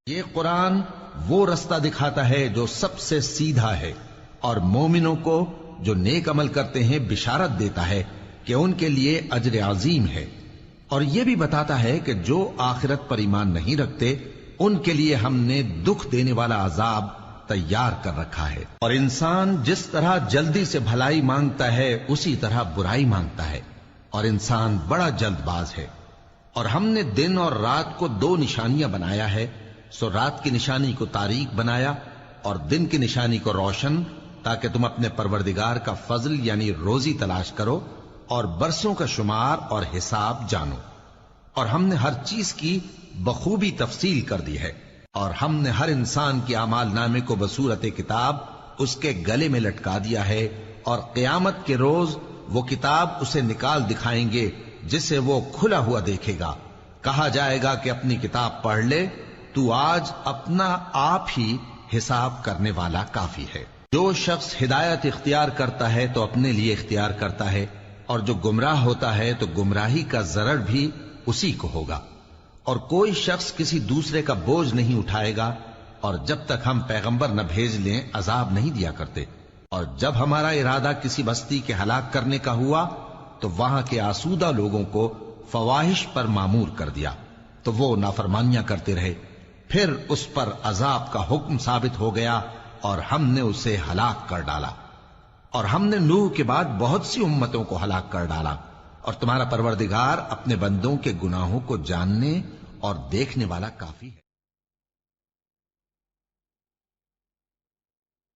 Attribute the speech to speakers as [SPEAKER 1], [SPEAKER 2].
[SPEAKER 1] یہ قرآن وہ رستہ دکھاتا ہے جو سب سے سیدھا ہے، اور مومنوں کو جو نیک عمل کرتے ہیں بشارت دیتا ہے کہ ان کے لیے اجر عظیم ہے، اور یہ بھی بتاتا ہے کہ جو آخرت پر ایمان نہیں رکھتے ان کے لیے ہم نے دکھ دینے والا عذاب تیار کر رکھا ہے۔ اور انسان جس طرح جلدی سے بھلائی مانگتا ہے اسی طرح برائی مانگتا ہے، اور انسان بڑا جلد باز ہے۔ اور ہم نے دن اور رات کو دو نشانیاں بنایا ہے، سو رات کی نشانی کو تاریک بنایا اور دن کی نشانی کو روشن، تاکہ تم اپنے پروردگار کا فضل یعنی روزی تلاش کرو اور برسوں کا شمار اور حساب جانو۔ اور ہم نے ہر چیز کی بخوبی تفصیل کر دی ہے، اور ہم نے ہر انسان کے اعمال نامے کو بصورت کتاب اس کے گلے میں لٹکا دیا ہے، اور قیامت کے روز وہ کتاب اسے نکال دکھائیں گے جسے وہ کھلا ہوا دیکھے گا۔ کہا جائے گا کہ اپنی کتاب پڑھ لے، تو آج اپنا آپ ہی حساب کرنے والا کافی ہے۔ جو شخص ہدایت اختیار کرتا ہے تو اپنے لیے اختیار کرتا ہے، اور جو گمراہ ہوتا ہے تو گمراہی کا ضرر بھی اسی کو ہوگا۔ اور کوئی شخص کسی دوسرے کا بوجھ نہیں اٹھائے گا، اور جب تک ہم پیغمبر نہ بھیج لیں عذاب نہیں دیا کرتے۔ اور جب ہمارا ارادہ کسی بستی کے ہلاک کرنے کا ہوا تو وہاں کے آسودہ لوگوں کو فواحش پر مامور کر دیا، تو وہ نافرمانیاں کرتے رہے، پھر اس پر عذاب کا حکم ثابت ہو گیا اور ہم نے اسے ہلاک کر ڈالا۔ اور ہم نے نوح کے بعد بہت سی امتوں کو ہلاک کر ڈالا، اور تمہارا پروردگار اپنے بندوں کے گناہوں کو جاننے اور دیکھنے والا کافی ہے۔